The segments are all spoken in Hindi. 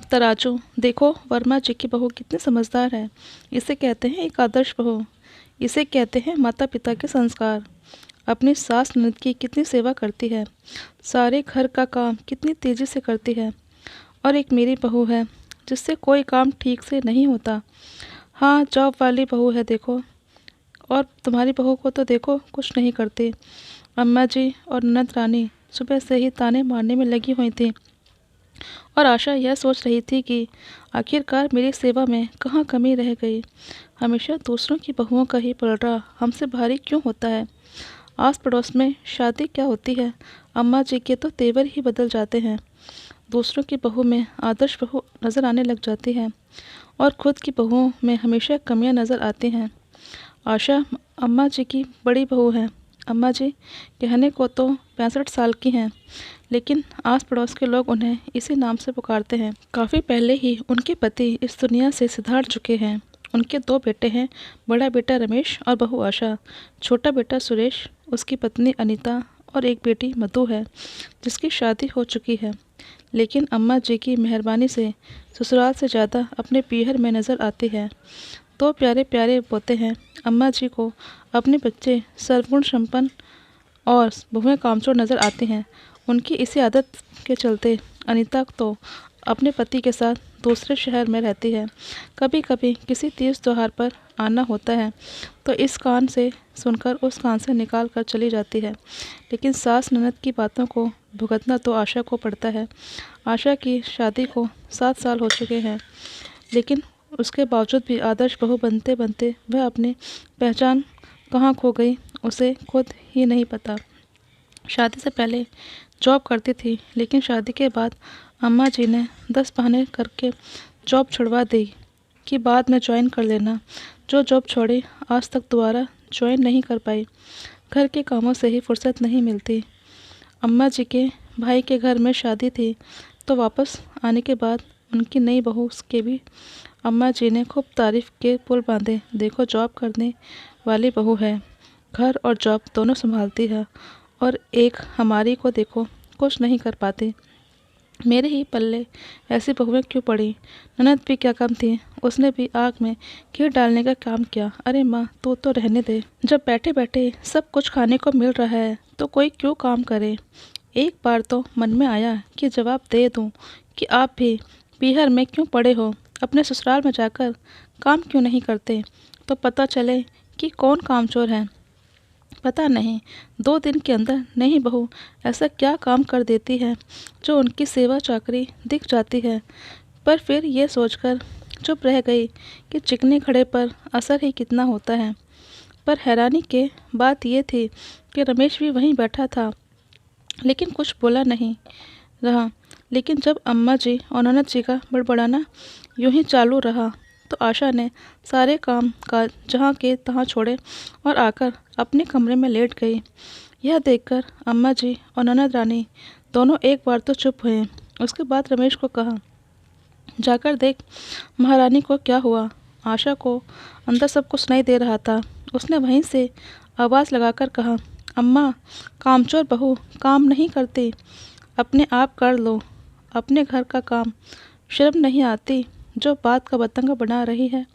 तराजू, देखो वर्मा जी की बहू कितनी समझदार है। इसे कहते हैं एक आदर्श बहू। इसे कहते हैं माता पिता के संस्कार। अपनी सास ननद की कितनी सेवा करती है, सारे घर का काम कितनी तेजी से करती है। और एक मेरी बहू है जिससे कोई काम ठीक से नहीं होता। हाँ, जॉब वाली बहू है देखो। और तुम्हारी बहू को तो देखो, कुछ नहीं करती। अम्मा जी और ननद रानी सुबह से ही ताने मारने में लगी हुई थी और आशा यह सोच रही थी कि आखिरकार मेरी सेवा में कहाँ कमी रह गई। हमेशा दूसरों की बहुओं का ही पलड़ा हमसे भारी क्यों होता है। आस पड़ोस में शादी क्या होती है, अम्मा जी के तो तेवर ही बदल जाते हैं। दूसरों की बहू में आदर्श बहू नज़र आने लग जाती है और खुद की बहुओं में हमेशा कमियां नज़र आती हैं। आशा अम्मा जी की बड़ी बहू है। अम्मा जी कहने को तो 65 साल की हैं, लेकिन आस पड़ोस के लोग उन्हें इसी नाम से पुकारते हैं। काफ़ी पहले ही उनके पति इस दुनिया से सिधार चुके हैं। उनके 2 बेटे हैं, बड़ा बेटा रमेश और बहू आशा। छोटा बेटा सुरेश, उसकी पत्नी अनीता और एक बेटी मधु है जिसकी शादी हो चुकी है। लेकिन अम्मा जी की मेहरबानी से ससुराल से ज़्यादा अपने पीहर में नज़र आती है। 2 प्यारे प्यारे पोते हैं। अम्मा जी को अपने बच्चे सर्वगुण संपन्न और बहुएं कामचोर नज़र आती हैं। उनकी इसी आदत के चलते अनीता तो अपने पति के साथ दूसरे शहर में रहती है। कभी कभी किसी तीज त्योहार पर आना होता है तो इस कान से सुनकर उस कान से निकाल कर चली जाती है। लेकिन सास ननद की बातों को भुगतना तो आशा को पड़ता है। आशा की शादी को 7 साल हो चुके हैं, लेकिन उसके बावजूद भी आदर्श बहू बनते बनते वह अपनी पहचान कहाँ खो गई उसे खुद ही नहीं पता। शादी से पहले जॉब करती थी, लेकिन शादी के बाद अम्मा जी ने 10 बहाने करके जॉब छुड़वा दी कि बाद में ज्वाइन कर लेना। जो जॉब छोड़ी आज तक दोबारा ज्वाइन नहीं कर पाई। घर के कामों से ही फुर्सत नहीं मिलती। अम्मा जी के भाई के घर में शादी थी तो वापस आने के बाद उनकी नई बहू के भी अम्मा जी ने खूब तारीफ के पुल बांधे। देखो, जॉब करने वाली बहू है, घर और जॉब दोनों संभालती है, और एक हमारी को देखो, कुछ नहीं कर पाती। मेरे ही पल्ले ऐसी बहुएं क्यों पड़ी। ननद भी क्या कम थी, उसने भी आग में घी डालने का काम किया। अरे माँ, तू तो रहने दे। जब बैठे बैठे सब कुछ खाने को मिल रहा है तो कोई क्यों काम करे। एक बार तो मन में आया कि जवाब दे दूं कि आप भी पीहर में क्यों पड़े हो, अपने ससुराल में जाकर काम क्यों नहीं करते, तो पता चले कि कौन कामचोर है। पता नहीं 2 दिन के अंदर नई बहू ऐसा क्या काम कर देती है जो उनकी सेवा चाकरी दिख जाती है। पर फिर ये सोचकर चुप रह गई कि चिकने खड़े पर असर ही कितना होता है। पर हैरानी के बात ये थी कि रमेश भी वहीं बैठा था, लेकिन कुछ बोला नहीं रहा। लेकिन जब अम्मा जी और ननद जी का बड़बड़ाना यूं ही चालू रहा तो आशा ने सारे काम काज जहाँ के तहाँ छोड़े और आकर अपने कमरे में लेट गई। यह देखकर अम्मा जी और ननद रानी दोनों एक बार तो चुप हुए। उसके बाद रमेश को कहा, जाकर देख महारानी को क्या हुआ। आशा को अंदर सब कुछ सुनाई दे रहा था। उसने वहीं से आवाज़ लगाकर कहा, अम्मा, कामचोर बहू काम नहीं करती, अपने आप कर लो अपने घर का काम। शर्म नहीं आती जो बात का बतंगा बना रही है।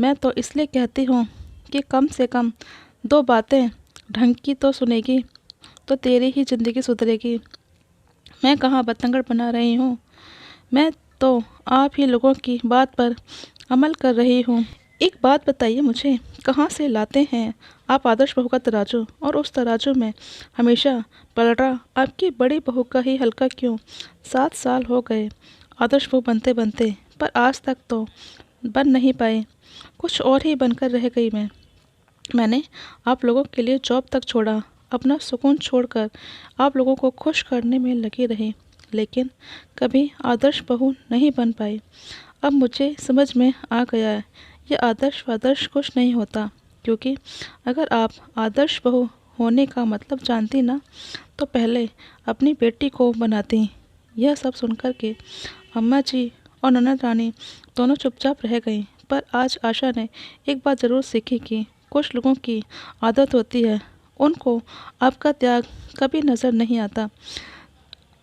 मैं तो इसलिए कहती हूँ कि कम से कम 2 बातें ढंग की तो सुनेगी तो तेरी ही ज़िंदगी सुधरेगी। मैं कहाँ बतंगड़ बना रही हूँ, मैं तो आप ही लोगों की बात पर अमल कर रही हूँ। एक बात बताइए मुझे, कहाँ से लाते हैं आप आदर्श बहू का तराजू, और उस तराजू में हमेशा पलड़ा आपकी बड़ी बहू का ही हल्का क्यों। 7 साल हो गए आदर्श बहू बनते बनते, पर आज तक तो बन नहीं पाए। कुछ और ही बनकर रह गई मैंने आप लोगों के लिए जॉब तक छोड़ा, अपना सुकून छोड़कर आप लोगों को खुश करने में लगी रही, लेकिन कभी आदर्श बहू नहीं बन पाई। अब मुझे समझ में आ गया है, ये आदर्श वादर्श कुछ नहीं होता। क्योंकि अगर आप आदर्श बहू होने का मतलब जानती ना, तो पहले अपनी बेटी को बनाती। यह सब सुनकर के अम्मा जी और ननद रानी दोनों चुपचाप रह गईं। पर आज आशा ने एक बात ज़रूर सीखी कि कुछ लोगों की आदत होती है, उनको आपका त्याग कभी नज़र नहीं आता।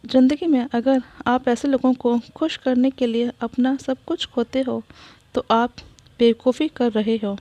ज़िंदगी में अगर आप ऐसे लोगों को खुश करने के लिए अपना सब कुछ खोते हो तो आप बेवकूफ़ी कर रहे हो।